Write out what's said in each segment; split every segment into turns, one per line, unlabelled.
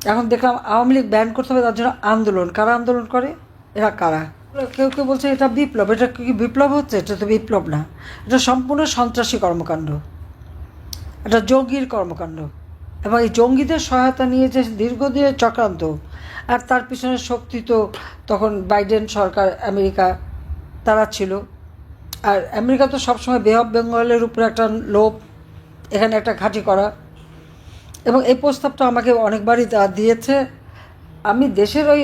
এখন দেখলাম আওয়ামী লীগ ব্যান করতে হবে, তার জন্য আন্দোলন। কারা আন্দোলন করে? এরা কারা? কেউ কেউ বলছে এটা বিপ্লব। এটা কি বিপ্লব হচ্ছে? এটা তো বিপ্লব না, এটা সম্পূর্ণ সন্ত্রাসী কর্মকাণ্ড, এটা জঙ্গির কর্মকাণ্ড। এবং এই জঙ্গিদের সহায়তা নিয়ে যে দীর্ঘদিনের চক্রান্ত, আর তার পিছনে শক্তি তো তখন বাইডেন সরকার, আমেরিকা, তারা ছিল। আর আমেরিকা তো সবসময় বে অফ বেঙ্গলের উপরে একটা লোভ, এখানে একটা ঘাঁটি করা। এবং এই প্রস্তাবটা আমাকে অনেকবারই দিয়েছে। আমি দেশের ওই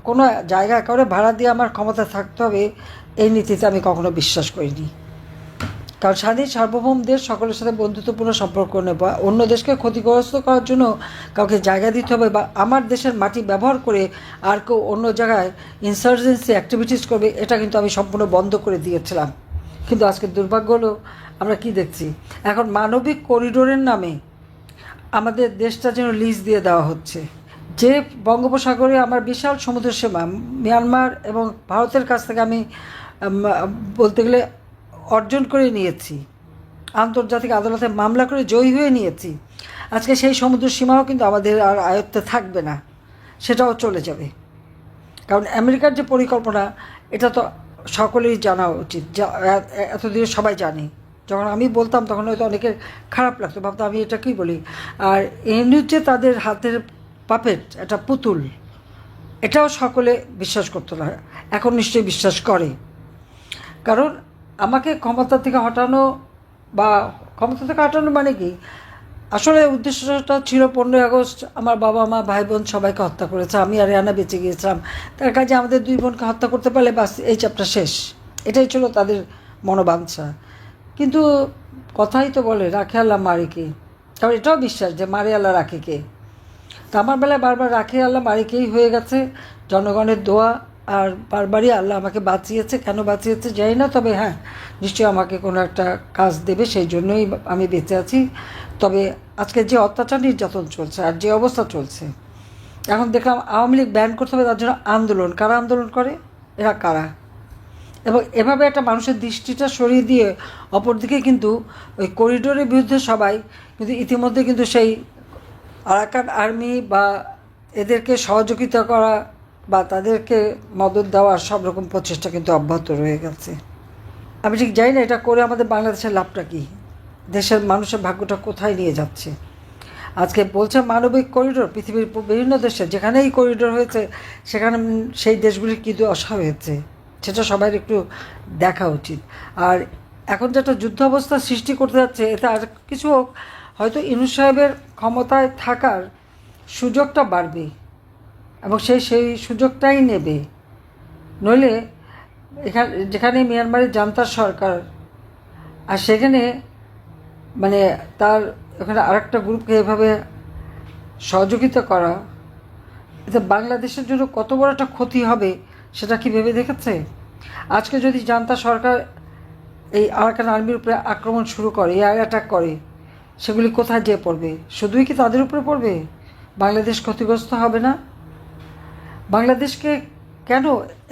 কোনো জায়গা করে ভাড়া দিয়ে আমার ক্ষমতা থাকতে হবে, এই নীতিতে আমি কখনো বিশ্বাস করিনি। কারণ স্বাধীন সার্বভৌম দেশ সকলের সাথে বন্ধুত্বপূর্ণ সম্পর্ক নেব, অন্য দেশকে ক্ষতিগ্রস্ত করার জন্য কাউকে জায়গা দিতে হবে, বা আমার দেশের মাটি ব্যবহার করে আর কেউ অন্য জায়গায় ইনসার্জেন্সি অ্যাক্টিভিটিস করবে, এটা কিন্তু আমি সম্পূর্ণ বন্ধ করে দিয়েছিলাম। কিন্তু আজকে দুর্ভাগ্য হলো আমরা কি দেখছি, এখন মানবিক করিডোরের নামে আমাদের দেশটা যেন লিজ দিয়ে দেওয়া হচ্ছে। যে বঙ্গোপসাগরে আমার বিশাল সমুদ্র সীমা, মিয়ানমার এবং ভারতের কাছ থেকে আমি বলতে গেলে অর্জন করে নিয়েছি, আন্তর্জাতিক আদালতে মামলা করে জয়ী হয়ে নিয়েছি। আজকে সেই সমুদ্র সীমাও কিন্তু আমাদের আর আয়ত্তে থাকবে না, সেটাও চলে যাবে। কারণ আমেরিকার যে পরিকল্পনা, এটা তো সকলেরই জানা উচিত, এতদিনে সবাই জানে। যখন আমি বলতাম তখন হয়তো অনেকের খারাপ লাগতো, ভাবতো আমি এটা কী বলি। আর এমনি যে তাদের হাতের পাপেট, একটা পুতুল, এটাও সকলে বিশ্বাস করতো না, এখন নিশ্চয়ই বিশ্বাস করে। কারণ আমাকে ক্ষমতা থেকে হটানো, বা ক্ষমতা থেকে হটানো মানে কি, আসলে উদ্দেশ্যটা ছিল 15ই আগস্ট আমার বাবা মা ভাই বোন সবাইকে হত্যা করেছে, আমি আর রেহানা বেঁচে গিয়েছিলাম, তার কাজে আমাদের 2 বোনকে হত্যা করতে পারলে বাস এই চ্যাপ্টার শেষ, এটাই ছিল তাদের মনোবাঞ্ছা। কিন্তু কথাই তো বলে রাখে আল্লাহ মারে কে, কারণ এটাও বিশ্বাস যে মারে আল্লাহ রাখে কে। তো আমার বেলায় বারবার রাখে আল্লাহ মারে কেই হয়ে গেছে, জনগণের দোয়া, আর বারবারই আল্লাহ আমাকে বাঁচিয়েছে। কেন বাঁচিয়েছে জানি না, তবে হ্যাঁ নিশ্চয়ই আমাকে কোনো একটা কাজ দেবে, সেই জন্যই আমি বেঁচে আছি। তবে আজকে যে অত্যাচার নির্যাতন চলছে আর যে অবস্থা চলছে, এখন দেখলাম আওয়ামী লীগ ব্যান করতে হবে, তার জন্য আন্দোলন। কারা আন্দোলন করে? এরা কারা? এবং এভাবে একটা মানুষের দৃষ্টিটা সরিয়ে দিয়ে অপরদিকে কিন্তু ওই করিডোরের বিরুদ্ধে সবাই কিন্তু ইতিমধ্যে কিন্তু সেই আরাকান আর্মি বা এদেরকে সহযোগিতা করা বা তাদেরকে মদত দেওয়ার সব রকম প্রচেষ্টা কিন্তু অব্যাহত রয়ে গেছে। আমি ঠিক জানি না এটা করে আমাদের বাংলাদেশের লাভটা কী, দেশের মানুষের ভাগ্যটা কোথায় নিয়ে যাচ্ছে। আজকে বলছে মানবিক করিডোর, পৃথিবীর বিভিন্ন দেশে যেখানেই করিডোর হয়েছে সেখানে সেই দেশগুলির কী দশা হয়েছে সেটা সবাই একটু দেখা উচিত। আর এখন যেটা যুদ্ধ অবস্থা সৃষ্টি করতে যাচ্ছে, এতে আর কিছু হোক, হয়তো ইউনূস সাহেবের ক্ষমতায় থাকার সুযোগটা বাড়বে এবং সেই সুযোগটাই নেবে। নইলে যেখানে মিয়ানমারের জান্তার সরকার, আর সেখানে মানে তার ওখানে আরেকটা গ্রুপকে এভাবে সহযোগিতা করা, এতে বাংলাদেশের জন্য কত বড় একটা ক্ষতি হবে সেটা কি ভেবে দেখেছে? আজকে যদি জান্তা সরকার এই আরাকান আর্মির উপরে আক্রমণ শুরু করে, এয়ার অ্যাটাক করে, সেগুলি কোথায় যেয়ে পড়বে? শুধুই কি তাদের উপরে পড়বে? বাংলাদেশ ক্ষতিগ্রস্ত হবে না? বাংলাদেশকে কেন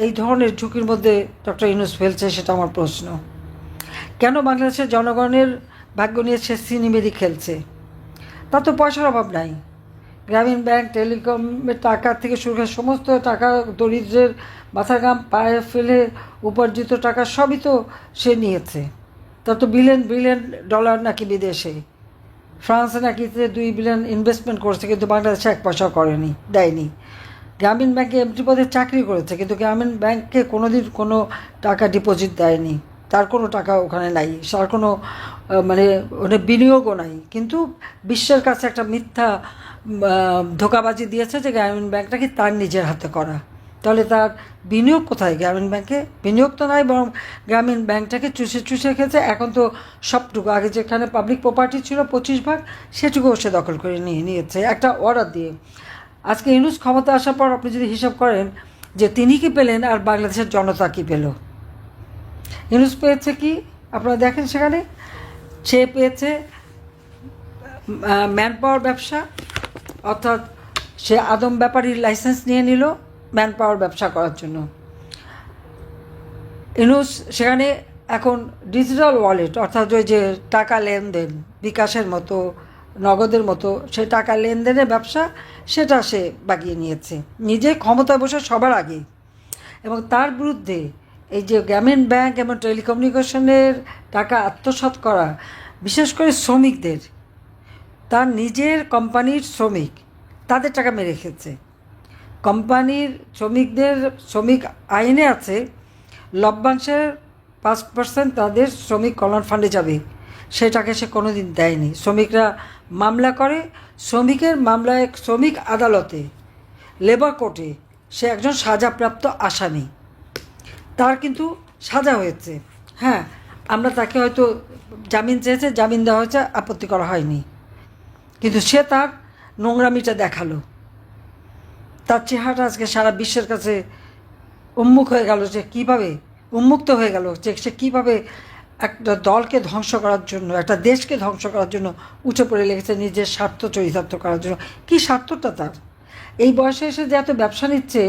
এই ধরনের ঝুঁকির মধ্যে ডক্টর ইউনূস ফেলছে সেটা আমার প্রশ্ন। কেন বাংলাদেশের জনগণের ভাগ্য নিয়ে সে সিনেমেরি খেলছে? তার তো পয়সার অভাব নাই। গ্রামীণ ব্যাংক, টেলিকমের টাকা থেকে শুরু করে সমস্ত টাকা, দরিদ্রের মাথার ঘাম পায়ে ফেলে উপার্জিত টাকা সবই তো সে নিয়েছে। তার তো বিলিয়ন বিলিয়ন ডলার নাকি বিদেশে, ফ্রান্সে নাকি 2 বিলিয়ন ইনভেস্টমেন্ট করেছে, কিন্তু বাংলাদেশে 1 পয়সাও করেনি, দেয়নি। গ্রামীণ ব্যাংকে এমডি পদে চাকরি করেছে, কিন্তু গ্রামীণ ব্যাংকে কোনোদিন কোনো টাকা ডিপোজিট দেয়নি, তার কোনো টাকা ওখানে নাই, তার কোনো মানে ওখানে বিনিয়োগও নাই। কিন্তু বিশ্বের কাছে একটা মিথ্যা ধোঁকাবাজি দিয়েছে যে গ্রামীণ ব্যাংকটা কি তার নিজের হাতে করা। তাহলে তার বিনিয়োগ কোথায়? গ্রামীণ ব্যাংকে বিনিয়োগ তো নাই, বরং গ্রামীণ ব্যাংকটাকে চুষে চুষে খেয়েছে। এখন তো সবটুকু, আগে যেখানে পাবলিক প্রপার্টি ছিল 25 ভাগ, সেটুকুও সে দখল করে নিয়েছে একটা অর্ডার দিয়ে। আজকে ইউনূস ক্ষমতা আসার পর আপনি যদি হিসাব করেন যে তিনি কি পেলেন আর বাংলাদেশের জনতা কি পেল। ইউনূস পেয়েছে কি আপনারা দেখেন, সেখানে সে পেয়েছে ম্যান পাওয়ার ব্যবসা, অর্থাৎ সে আদম ব্যাপারীর লাইসেন্স নিয়ে নিল ম্যান পাওয়ার ব্যবসা করার জন্য। ইউনূস সেখানে এখন ডিজিটাল ওয়ালেট, অর্থাৎ ওই যে টাকা লেনদেন বিকাশের মতো নগদের মতো সে টাকা লেনদেনের ব্যবসা, সেটা সে বাগিয়ে নিয়েছে নিজে ক্ষমতায় বসে সবার আগে। এবং তার বিরুদ্ধে এই যে গ্রামীণ ব্যাংক এবং টেলিকমিউনিকেশনের টাকা আত্মসাৎ করা, বিশেষ করে শ্রমিকদের, তার নিজের কোম্পানির শ্রমিক, তাদের টাকা মেরে রেখেছে। কোম্পানির শ্রমিক আইনে আছে লভ্যাংশের 5% তাদের শ্রমিক কল্যাণ ফান্ডে যাবে, সেটাকে সে কোনো দিন দেয়নি। শ্রমিকরা মামলা করে, শ্রমিকের মামলায় শ্রমিক আদালতে, লেবার কোর্টে সে একজন সাজাপ্রাপ্ত আসামি, তার কিন্তু সাজা হয়েছে। হ্যাঁ, আমরা তাকে হয়তো জামিন চেয়েছে, জামিন দেওয়া হয়েছে, আপত্তি করা হয়নি, কিন্তু সে তার নোংরামিটা দেখালো। তার চেহারাটা আজকে সারা বিশ্বের কাছে উন্মুক্ত হয়ে গেল যে সে কীভাবে একটা দলকে ধ্বংস করার জন্য, একটা দেশকে ধ্বংস করার জন্য উঠে পড়ে লেগেছে, নিজের স্বার্থ চরিতার্থ করার জন্য। কী স্বার্থটা তার? এই বয়সে এসে যে এত ব্যবসা নিচ্ছে,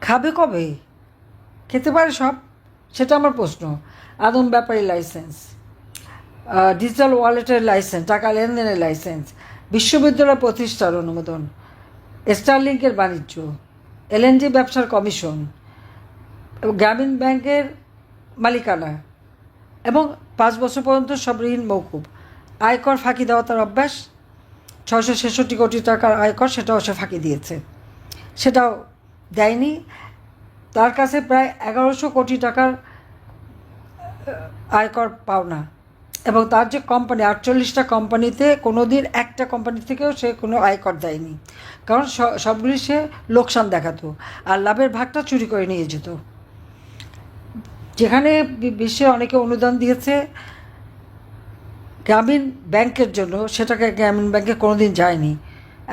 খাবে কবে? খেতে পারে সব? সেটা আমার প্রশ্ন। আদম ব্যাপারী লাইসেন্স, ডিজিটাল ওয়ালেটের লাইসেন্স, টাকা লেনদেনের লাইসেন্স, বিশ্ববিদ্যালয় প্রতিষ্ঠার অনুমোদন, স্টারলিংকের বাণিজ্য, এলএনজি ব্যবসার কমিশন, গ্রামীণ ব্যাংকের মালিকানা, এবং 5 বছর পর্যন্ত সব ঋণ মৌকুব। আয়কর ফাঁকি দেওয়া তার অভ্যাস। 666 কোটি টাকার আয়কর, সেটাও সে ফাঁকি দিয়েছে, সেটাও দেয়নি। তার কাছে প্রায় 1100 কোটি টাকার আয়কর পাওনা, এবং তার যে কোম্পানি, 48টা কোম্পানিতে কোনো দিন একটা কোম্পানি থেকেও সে কোনো আয়কর দেয়নি, কারণ সবগুলি সে লোকসান দেখাতো আর লাভের ভাগটা চুরি করে নিয়ে যেত। যেখানে বিশ্বে অনেকে অনুদান দিয়েছে গ্রামীণ ব্যাংকের জন্য, সেটাকে গ্রামীণ ব্যাংকে কোনো দিন যায়নি।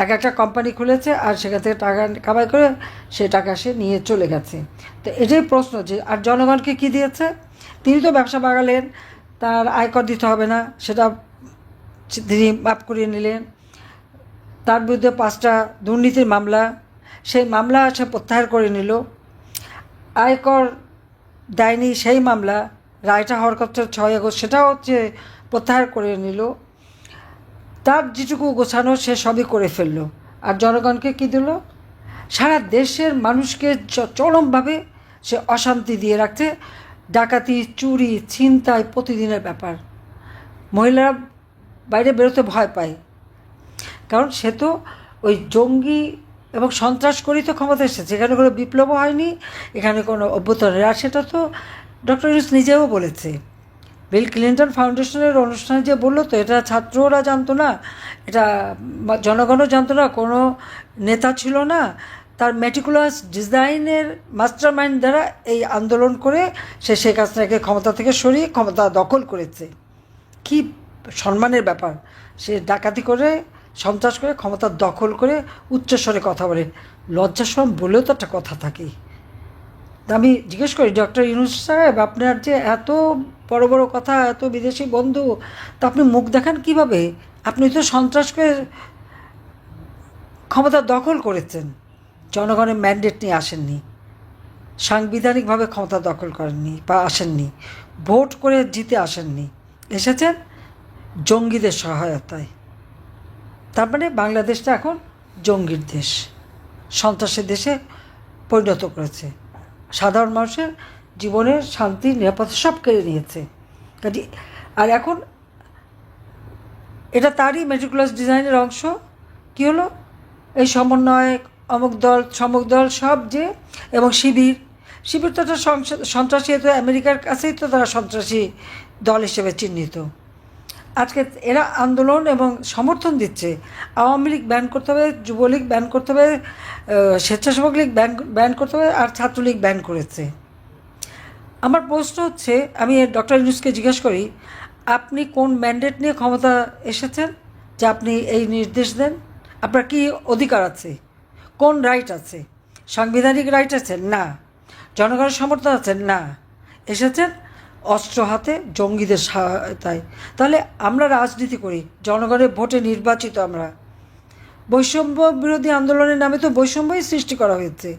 একটা কোম্পানি খুলেছে আর সেখান থেকে টাকা কামাই করে সে টাকা সে নিয়ে চলে গেছে। তো এটাই প্রশ্ন যে, আর জনগণকে কি দিয়েছে? তিনি তো ব্যবসা বাগালেন, তার আয়কর দিতে হবে না, সেটা তিনি মাফ করিয়ে নিলেন। তার বিরুদ্ধে 5টা দুর্নীতির মামলা, সেই মামলা সে প্রত্যাহার করে নিল। আয়কর দেয়নি সেই মামলা, রায়টা হওয়ার কথা 6 আগস্ট, সেটাও হচ্ছে প্রত্যাহার করে নিল। তার যেটুকু গোছানো সে সবই করে ফেললো। আর জনগণকে কী দিল? সারা দেশের মানুষকে চরমভাবে সে অশান্তি দিয়ে রাখছে। ডাকাতি, চুরি, ছিনতাই প্রতিদিনের ব্যাপার। মহিলারা বাইরে বেরোতে ভয় পায়, কারণ সে তো ওই জঙ্গি এবং সন্ত্রাস করেই তো ক্ষমতা এসেছে। এখানে কোনো বিপ্লবও হয়নি, এখানে কোনো অভ্যুত্থানের। আর সেটা তো ডক্টর ইউনূস নিজেও বলেছে। বিল ক্লিন্টন ফাউন্ডেশনের অনুষ্ঠানে যে বললো, তো এটা ছাত্ররা জানতো না, এটা জনগণও জানতো না, কোনো নেতা ছিল না। তার মেটিকুলাস ডিজাইনের মাস্টার মাইন্ড দ্বারা এই আন্দোলন করে সে শেখ হাসিনাকে ক্ষমতা থেকে সরিয়ে ক্ষমতা দখল করেছে। কি সম্মানের ব্যাপার! সে ডাকাতি করে, সন্ত্রাস করে, ক্ষমতা দখল করে উচ্চস্বরে কথা বলে। লজ্জাশরম বলেও তো একটা কথা থাকে। আমি জিজ্ঞেস করি, ডক্টর ইউনূস সাহেব, আপনার যে এত বড় বড় কথা, এত বিদেশি বন্ধু, তা আপনি মুখ দেখান কীভাবে? আপনি তো সন্ত্রাস করে ক্ষমতা দখল করেছেন, জনগণের ম্যান্ডেট নিয়ে আসেননি, সাংবিধানিকভাবে ক্ষমতা দখল করেননি বা আসেননি, ভোট করে জিতে আসেননি, এসেছেন জঙ্গিদের সহায়তায়। তার মানে বাংলাদেশটা এখন জঙ্গির দেশ, সন্ত্রাসের দেশে পরিণত করেছে। সাধারণ মানুষের জীবনের শান্তি, নিরাপত্তা সব কেড়ে নিয়েছে। আর এখন এটা তারই মেটিকুলাস ডিজাইনের অংশ। কী হলো? এই সমন্বয়, অমুক দল, সমুক দল, সব যে, এবং শিবির তো একটা সন্ত্রাসী, তো আমেরিকার কাছেই তো তারা সন্ত্রাসী দল হিসেবে চিহ্নিত। আজকে এরা আন্দোলন এবং সমর্থন দিচ্ছে। আওয়ামী লীগ ব্যান করতে হবে, যুবলীগ ব্যান করতে হবে, স্বেচ্ছাসেবক লীগ ব্যান করতে হবে, আর ছাত্রলীগ ব্যান করেছে। আমার প্রশ্ন হচ্ছে, আমি ডক্টর ইউনূসকে জিজ্ঞেস করি, আপনি কোন ম্যান্ডেট নিয়ে ক্ষমতা এসেছেন যে আপনি এই নির্দেশ দেন? আপনার কি অধিকার আছে? কোন রাইট আছে? সাংবিধানিক রাইট আছে? না। জনগণের সমর্থন আছে? না। এসেছেন অস্ত্র হাতে, জঙ্গিদের সহায়তায়। তাহলে আমরা রাজনীতি করি, জনগণের ভোটে নির্বাচিত আমরা। বৈষম্য বিরোধী আন্দোলনের নামে তো বৈষম্যই সৃষ্টি করা হয়েছে,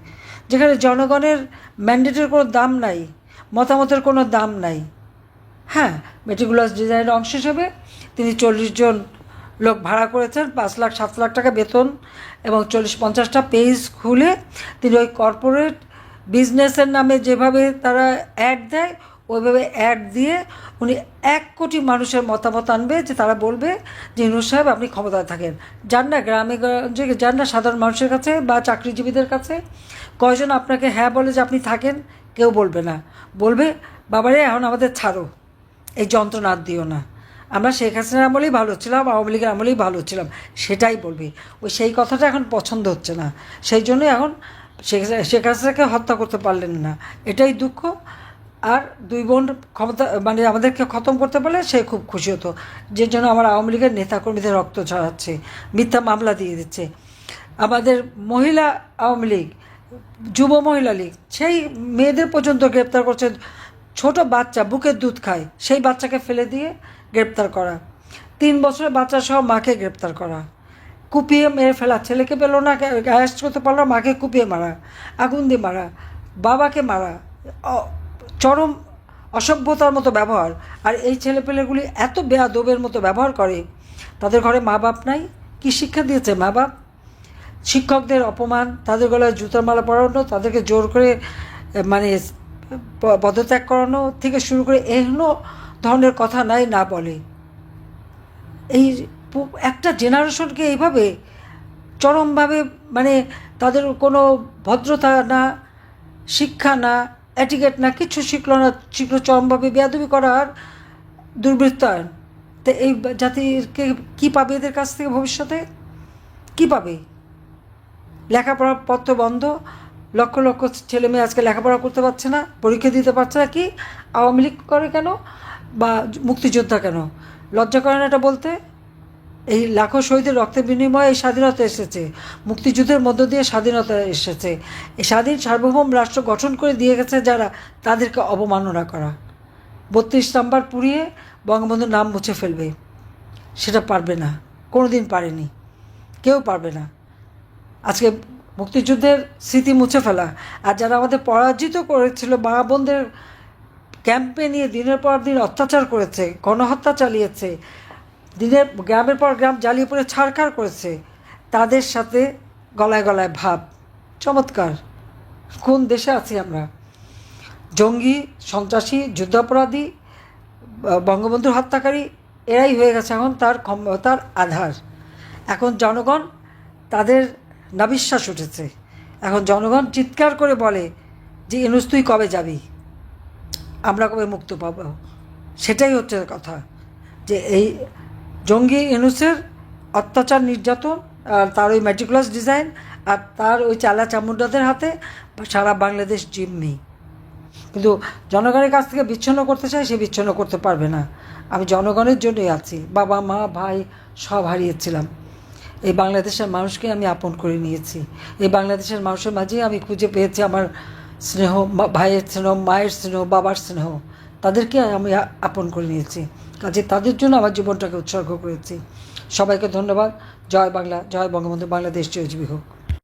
যেখানে জনগণের ম্যান্ডেটের কোনো দাম নাই, মতামতের কোনো দাম নাই। হ্যাঁ, মেটিকুলাস ডিজাইনের অংশ হিসেবে তিনি 40 জন লোক ভাড়া করেছেন, 5 লাখ 7 লাখ টাকা বেতন এবং 40-50টা পেজ খুলে তিনি ওই কর্পোরেট বিজনেসের নামে যেভাবে তারা অ্যাড দেয় ওইভাবে অ্যাড দিয়ে উনি 1 কোটি মানুষের মতামত আনবে, যে তারা বলবে যে ইউনূস সাহেব আপনি ক্ষমতায় থাকেন। যান না গ্রামে গঞ্জে, যান না সাধারণ মানুষের কাছে বা চাকরিজীবীদের কাছে, কয়জন আপনাকে হ্যাঁ বলে যে আপনি থাকেন? কেউ বলবে না। বলবে বাবারে এখন আমাদের ছাড়ো, এই যন্ত্রণা আর দিও না, আমরা শেখ হাসিনার আমলেই ভালো ছিলাম, আওয়ামী লীগের আমলেই ভালো ছিলাম, সেটাই বলবে। সেই কথাটা এখন পছন্দ হচ্ছে না, সেই জন্যই এখন শেখ হাসিনাকে হত্যা করতে পারলেন না, এটাই দুঃখ। আর 2 বোন ক্ষমতা মানে আমাদেরকে খতম করতে পারলে সে খুব খুশি হতো, যে জন্য আমার আওয়ামী লীগের নেতাকর্মীদের রক্ত ঝরাচ্ছে, মিথ্যা মামলা দিয়ে দিচ্ছে। আমাদের মহিলা আওয়ামী লীগ, যুব মহিলা লীগ, সেই মেয়েদের পর্যন্ত গ্রেপ্তার করছে। ছোট বাচ্চা বুকের দুধ খায়, সেই বাচ্চাকে ফেলে দিয়ে গ্রেপ্তার করা, 3 বছরের বাচ্চা সহ মাকে গ্রেপ্তার করা, কুপিয়ে মেরে ফেলা, ছেলেকে পেল না, অ্যারেস্ট করতে পারলো, মাকে কুপিয়ে মারা, আগুন দিয়ে মারা, বাবাকে মারা, চরম অসভ্যতার মতো ব্যবহার। আর এই ছেলেপেলেগুলি এত বেয়াদবের মতো ব্যবহার করে, তাদের ঘরে মা বাপ নাই। কী শিক্ষা দিয়েছে মা বাপ? শিক্ষকদের অপমান, তাদের গলায় জুতার মালা পরানো, তাদেরকে জোর করে মানে পদত্যাগ করানো থেকে শুরু করে এহেন ধরনের কথা নাই না বলে। এই একটা জেনারেশনকে এইভাবে চরমভাবে মানে তাদের কোনো ভদ্রতা না, শিক্ষা না, অ্যাটিকেট না, কিছু শিখলো চরমভাবে বেয়াদবি করার দুর্বৃত্তায়ন। তো এই জাতিকে কী পাবে এদের কাছ থেকে ভবিষ্যতে? কী পাবে? লেখাপড়া পত্র বন্ধ, লক্ষ লক্ষ ছেলে মেয়ে আজকে লেখাপড়া করতে পারছে না, পরীক্ষা দিতে পারছে না। কি আওয়ামী লীগ করে কেন বা মুক্তিযোদ্ধা কেন? লজ্জা করে না এটা বলতে? এই লাখো শহীদের রক্তের বিনিময়ে এই স্বাধীনতা এসেছে, মুক্তিযুদ্ধের মধ্য দিয়ে স্বাধীনতা এসেছে। এই স্বাধীন সার্বভৌম রাষ্ট্র গঠন করে দিয়ে গেছে যারা, তাদেরকে অবমাননা করা, 32 নাম্বার পুড়িয়ে বঙ্গবন্ধুর নাম মুছে ফেলবে, সেটা পারবে না, কোনো দিন পারেনি, কেউ পারবে না। আজকে মুক্তিযুদ্ধের স্মৃতি মুছে ফেলা, আর যারা আমাদের পরাজিত করেছিল, মা বোনদের ক্যাম্পে নিয়ে দিনের পর দিন অত্যাচার করেছে, গণহত্যা চালিয়েছে, গ্রামের পর গ্রাম জ্বালিয়ে পড়ে ছাড়খাড় করেছে, তাদের সাথে গলায় গলায় ভাব। চমৎকার! কোন দেশে আছি আমরা? জঙ্গি, সন্ত্রাসী, যুদ্ধাপরাধী, বঙ্গবন্ধুর হত্যাকারী, এরাই হয়ে গেছে এখন তার আধার। এখন জনগণ তাদের নাবিশ্বাস উঠেছে, এখন জনগণ চিৎকার করে বলে যে ইউনূস তুই কবে যাবি, আমরা কবে মুক্ত পাব? সেটাই হচ্ছে কথা, যে এই জঙ্গি ইউনূসের অত্যাচার, নির্যাতন, আর তার ওই ম্যাটিকুলাস ডিজাইন, আর তার ওই চালা চামুন্ডাদের হাতে সারা বাংলাদেশ জিম্মি। কিন্তু জনগণের কাছ থেকে বিচ্ছিন্ন করতে চাই, সে বিচ্ছিন্ন করতে পারবে না। আমি জনগণের জন্যই আছি, বাবা মা ভাই সব হারিয়েছিলাম, এই বাংলাদেশের মানুষকে আমি আপন করে নিয়েছি। এই বাংলাদেশের মানুষের মাঝেই আমি খুঁজে পেয়েছি আমার স্নেহ, ভাইয়ের স্নেহ, মায়ের স্নেহ, বাবার স্নেহ, তাদেরকে আমি আপন করে নিয়েছি। কাজে তাদের জন্য আমার জীবনটাকে উৎসর্গ করেছি। সবাইকে ধন্যবাদ। জয় বাংলা, জয় বঙ্গবন্ধু, বাংলাদেশ চিরজীবী হোক।